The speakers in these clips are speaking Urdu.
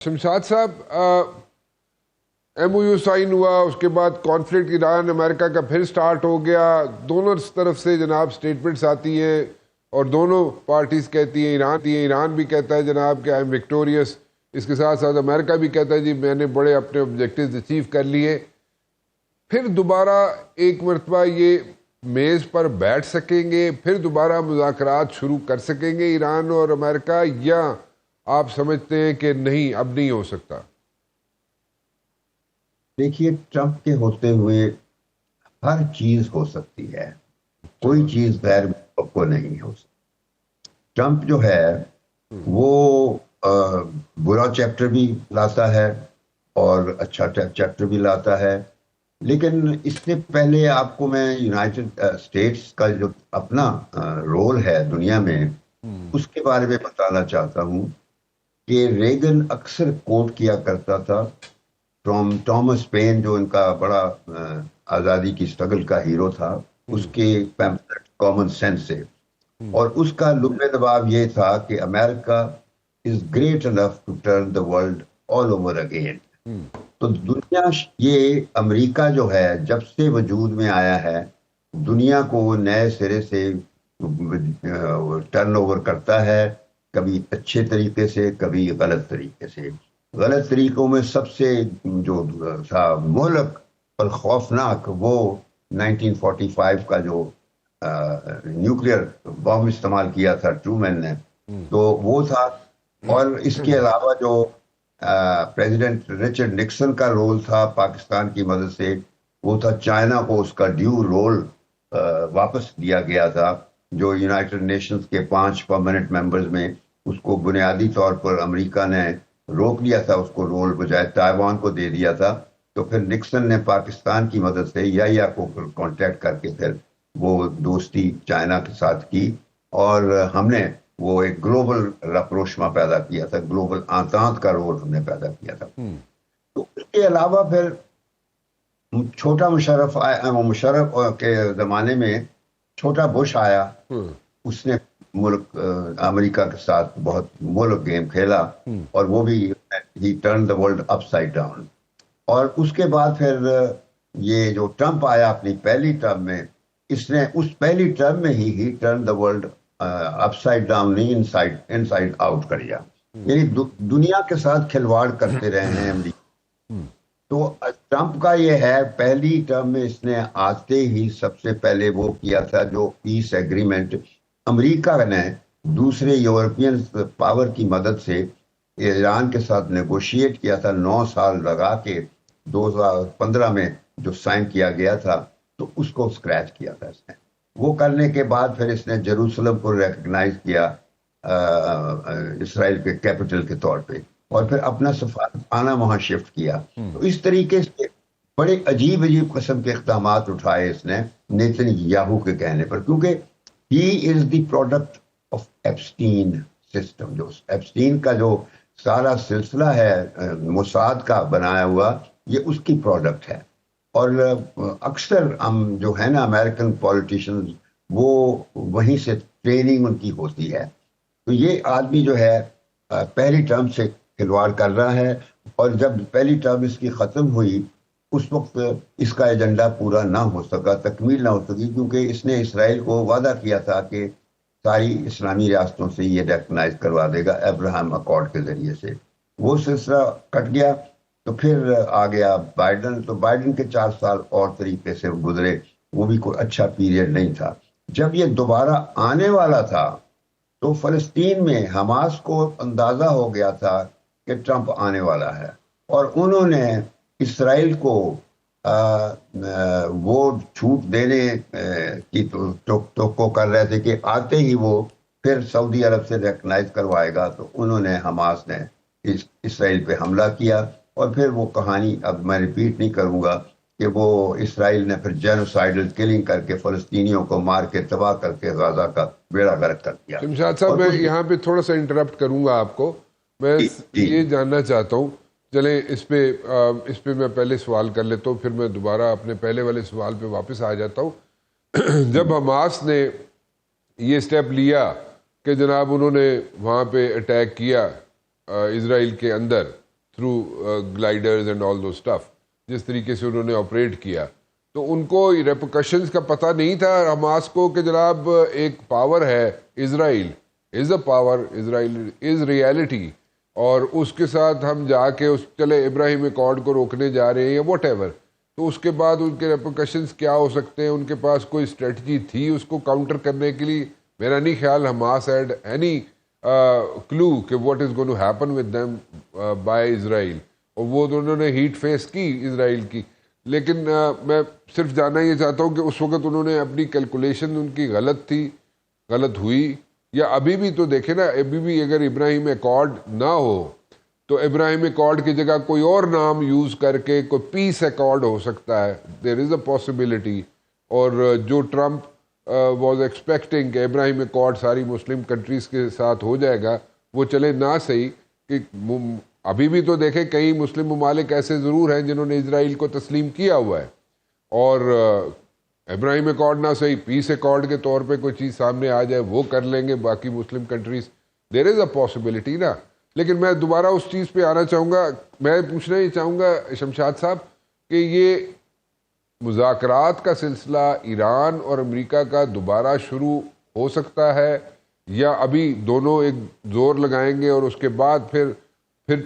شمشاد صاحب، ایم او یو سائن ہوا، اس کے بعد کانفلکٹ ایران امریکہ کا پھر سٹارٹ ہو گیا. دونوں طرف سے جناب سٹیٹمنٹس آتی ہیں اور دونوں پارٹیز کہتی ہیں، ایران بھی کہتا ہے جناب کہ آئی ایم وکٹوریس. اس کے ساتھ ساتھ امریکہ بھی کہتا ہے جی میں نے بڑے اپنے آبجیکٹیوز اچیو کر لیے. پھر دوبارہ ایک مرتبہ یہ میز پر بیٹھ سکیں گے، پھر دوبارہ مذاکرات شروع کر سکیں گے ایران اور امریکہ، یا آپ سمجھتے ہیں کہ نہیں اب نہیں ہو سکتا؟ دیکھیے، ٹرمپ کے ہوتے ہوئے ہر چیز ہو سکتی ہے، کوئی چیز غیر متوقع نہیں ہو سکتی. ٹرمپ جو ہے وہ برا چیپٹر بھی لاتا ہے اور اچھا چیپٹر بھی لاتا ہے. لیکن اس سے پہلے آپ کو میں یونائٹڈ اسٹیٹس کا جو اپنا رول ہے دنیا میں اس کے بارے میں بتانا چاہتا ہوں کہ ریگن اکثر کوٹ کیا کرتا تھا ٹامس پین، جو ان کا بڑا آزادی کی اسٹرگل کا ہیرو تھا، اس کے پیمفلٹ کامن سینس سے. اور اس کا لب لباب یہ تھا کہ امریکہ is great enough to turn the world all over again. تو دنیا، یہ امریکہ جو ہے جب سے وجود میں آیا ہے، دنیا کو نئے سرے سے ٹرن اوور کرتا ہے، کبھی اچھے طریقے سے کبھی غلط طریقے سے. غلط طریقوں میں سب سے جو تھا مہلک اور خوفناک وہ 1945 کا جو نیوکلیئر بم استعمال کیا تھا ٹرومین نے، تو وہ تھا. اور اس کے علاوہ جو پریزیڈنٹ رچرڈ نکسن کا رول تھا پاکستان کی مدد سے، وہ تھا چائنا کو اس کا ڈیو رول واپس دیا گیا تھا، جو یونائٹڈ نیشنز کے 5 پرماننٹ ممبرز میں اس کو بنیادی طور پر امریکہ نے روک لیا تھا، اس کو رول بجائے تائیوان کو دے دیا تھا. تو پھر نکسن نے پاکستان کی مدد سے یا کو کانٹیکٹ کر کے پھر وہ دوستی چائنا کے ساتھ کی، اور ہم نے وہ ایک گلوبل رپروشما پیدا کیا تھا، گلوبل آتانت کا رول ہم نے پیدا کیا تھا. تو اس کے علاوہ پھر چھوٹا مشرف آیا، مشرف کے زمانے میں چھوٹا بش آیا، اس نے ملک امریکہ کے ساتھ بہت ملک گیم کھیلا، اور وہ بھی ہی turn the world upside down. اور اس کے بعد پھر یہ جو ٹرمپ آیا اپنی پہلی ٹرم میں، اس نے اس پہلی ٹرم میں ہی turn the world upside down نہیں، ان سائڈ آؤٹ کر دیا. یعنی دنیا کے ساتھ کھلواڑ کرتے رہے ہیں امریکہ. تو ٹرمپ کا یہ ہے، پہلی ٹرم میں اس نے آتے ہی سب سے پہلے وہ کیا تھا جو پیس ایگریمنٹ امریکہ نے دوسرے یورپین پاور کی مدد سے ایران کے ساتھ نیگوشیٹ کیا تھا، 9 سال لگا کے 2015 میں جو سائن کیا گیا تھا، تو اس کو اسکریچ کیا تھا اس نے. وہ کرنے کے بعد پھر اس نے جیروسلم کو ریکگنائز کیا اسرائیل کے کیپٹل کے طور پہ، اور پھر اپنا سفارتخانہ وہاں شفٹ کیا. تو اس طریقے سے بڑے عجیب قسم کے اقدامات اٹھائے اس نے نیتن یاہو کے کہنے پر، کیونکہ he is the product of Epstein system. جو ایپسٹین کا جو سارا سلسلہ ہے موساد کا بنایا ہوا، یہ اس کی پروڈکٹ ہے. اور اکثر ہم جو ہے نا امریکن پولیٹیشن، وہ وہیں سے ٹریننگ ان کی ہوتی ہے. تو یہ آدمی جو ہے پہلی ٹرم سے کھلواڑ کر رہا ہے، اور جب پہلی ٹرم اس کی ختم ہوئی اس وقت اس کا ایجنڈا پورا نہ ہو سکا، تکمیل نہ ہو سکی، کیونکہ اس نے اسرائیل کو وعدہ کیا تھا کہ ساری اسلامی ریاستوں سے یہ ریکگنائز کروا دے گا ابراہم اکارڈ کے ذریعے سے. وہ سلسلہ کٹ گیا. تو پھر آ گیا بائیڈن. تو بائیڈن کے 4 سال اور طریقے سے گزرے، وہ بھی کوئی اچھا پیریڈ نہیں تھا. جب یہ دوبارہ آنے والا تھا تو فلسطین میں حماس کو اندازہ ہو گیا تھا کہ ٹرمپ آنے والا ہے، اور انہوں نے اسرائیل کو وہ چھوٹ دینے کی توقع کر رہے تھے کہ آتے ہی وہ پھر سعودی عرب سے ریکگنائز کروائے گا. تو انہوں نے، حماس نے اسرائیل پہ حملہ کیا، اور پھر وہ کہانی اب میں ریپیٹ نہیں کروں گا کہ وہ اسرائیل نے پھر جینوسائیڈل کلنگ کر کے فلسطینیوں کو مار کے تباہ کر کے غزہ کا بیڑا غرق کر دیا. شمشاد صاحب، میں یہاں پہ تھوڑا سا انٹرپٹ کروں گا آپ کو. میں یہ جاننا چاہتا ہوں، چلیں اس پہ میں پہلے سوال کر لیتا ہوں، پھر میں دوبارہ اپنے پہلے والے سوال پہ واپس آ جاتا ہوں. جب حماس نے یہ سٹیپ لیا کہ جناب انہوں نے وہاں پہ اٹیک کیا اسرائیل کے اندر، through gliders and all the stuff, جس طریقے سے انہوں نے آپریٹ کیا، تو ان کو ریپرکشنز کا پتہ نہیں تھا حماس کو کہ جناب ایک پاور ہے، اسرائیل از a power, Israel is reality, اور اس کے ساتھ ہم جا کے چلے ابراہیم ایکارڈ کو روکنے جا رہے ہیں یا واٹ ایور، تو اس کے بعد ان کے ریپرکشنز کیا ہو سکتے ہیں؟ ان کے پاس کوئی اسٹریٹجی تھی اس کو کاؤنٹر کرنے کے لیے؟ میرا نہیں خیال حماس ہیڈ اینی کلو کہ what is going to happen with them by Israel, اور وہ انہوں نے ہیٹ فیس کی اسرائیل کی. لیکن میں صرف جاننا یہ چاہتا ہوں کہ اس وقت انہوں نے اپنی کیلکولیشن ان کی غلط تھی، غلط ہوئی، یا ابھی بھی تو دیکھیں نا، ابھی بھی اگر ابراہیم ایکارڈ نہ ہو تو ابراہیم ایکارڈ کی جگہ کوئی اور نام یوز کر کے کوئی پیس ایکارڈ ہو سکتا ہے، دیر از اے پاسبلٹی. اور جو ٹرمپ واز ایکسپیکٹنگ کہ ابراہیم ایکارڈ ساری مسلم کنٹریز کے ساتھ ہو جائے گا، وہ چلے نہ صحیح، کہ ابھی بھی تو دیکھیں کئی مسلم ممالک ایسے ضرور ہیں جنہوں نے اسرائیل کو تسلیم کیا ہوا ہے، اور ابراہیم ایکارڈ نہ صحیح، پیس ایکارڈ کے طور پہ کوئی چیز سامنے آ جائے وہ کر لیں گے باقی مسلم countries, there is a possibility نا. لیکن میں دوبارہ اس چیز پہ آنا چاہوں گا، میں پوچھنا یہ چاہوں گا شمشاد صاحب کہ یہ مذاکرات کا سلسلہ ایران اور امریکہ کا دوبارہ شروع ہو سکتا ہے، یا ابھی دونوں ایک زور لگائیں گے اور اس کے بعد پھر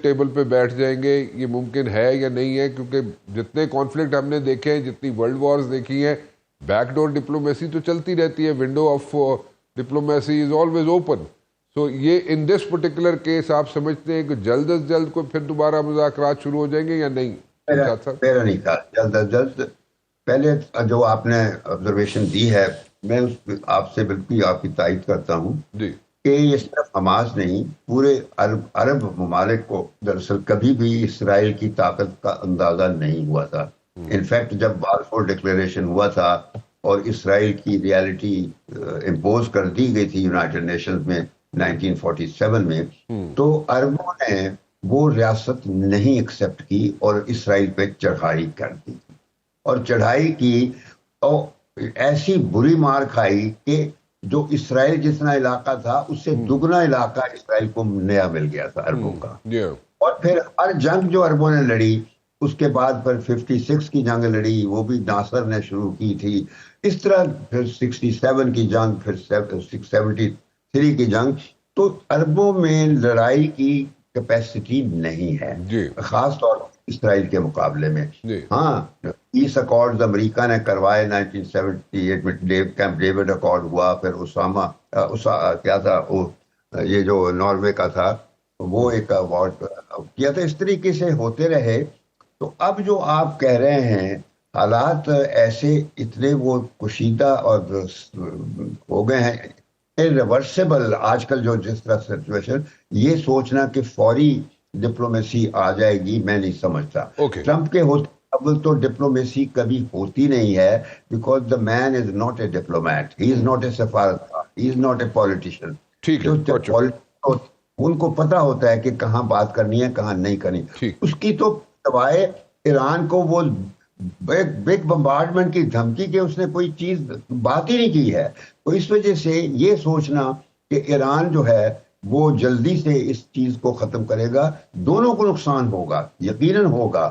ٹیبل پہ بیٹھ جائیں گے؟ یہ ممکن ہے یا نہیں ہے؟ کیونکہ جتنے کانفلکٹ ہم نے دیکھے ہیں، جتنی ورلڈ وارز دیکھی ہیں، بیک ڈور ڈپلومیسی تو چلتی رہتی ہے، window of diplomacy is always open. So یہ ان دس پرٹیکولر کیس آپ سمجھتے ہیں کہ جلد از جلد کو پھر دوبارہ مذاکرات شروع ہو جائیں گے یا نہیں؟ میرا نہیں کہا جلد از جلد. پہلے جو آپ نے آبزرویشن دی ہے، میں اس پہ آپ سے بالکل آپ کی تائید کرتا ہوں جی، کہ یہ صرف حماس نہیں، پورے عرب ممالک کو دراصل کبھی بھی اسرائیل کی طاقت کا اندازہ نہیں ہوا تھا. انفیکٹ جب بالفور ڈکلیریشن ہوا تھا اور اسرائیل کی ریالٹی امپوز کر دی گئی تھی یونائٹڈ نیشنز میں 1947 میں، تو عربوں نے وہ ریاست نہیں ایکسیپٹ کی اور اسرائیل پہ چڑھائی کر دی، اور چڑھائی کی اور ایسی بری مار کھائی کہ جو اسرائیل جتنا علاقہ تھا اس سے دگنا علاقہ اسرائیل کو نیا مل گیا تھا عربوں کا. اور پھر ہر جنگ جو عربوں نے لڑی، اس کے بعد پھر 56 کی جنگ لڑی، وہ بھی ناصر نے شروع کی تھی، اس طرح پھر 67 کی جنگ، پھر 73 کی جنگ. تو عربوں میں لڑائی کی کیپیسٹی نہیں ہے، خاص طور پر اسرائیل کے مقابلے میں. ہاں، پیس ایکارڈز امریکہ نے کروائے 1978 میں، کیمپ ڈیوڈ ایکارڈ ہوا، پھر اسامہ کیا تھا یہ جو ناروے کا تھا وہ ایک ایوارڈ کیا تھا. اس طریقے سے ہوتے رہے. تو اب جو آپ کہہ رہے ہیں حالات ایسے اتنے وہ کشیدہ اور ہو گئے ہیں، ریورسیبل آج کل جو جس طرح سچویشن، یہ سوچنا کہ فوری ڈپلومیسی آ جائے گی میں نہیں سمجھتا. ٹرمپ کے ہوتے اب تو ڈپلومیسی کبھی ہوتی نہیں ہے، because the man is not a diplomat, he is not a سفارتکار، he is not a politician. ان کو پتا ہوتا ہے کہ کہاں بات کرنی ہے کہاں نہیں کرنی. اس کی تو سوائے ایران کو وہ بگ بمبارڈمنٹ کی دھمکی کہ اس نے کوئی چیز بات ہی نہیں کی ہے. تو اس وجہ سے یہ سوچنا کہ ایران جو ہے وہ جلدی سے اس چیز کو ختم کرے گا، دونوں کو نقصان ہوگا، یقیناً ہوگا.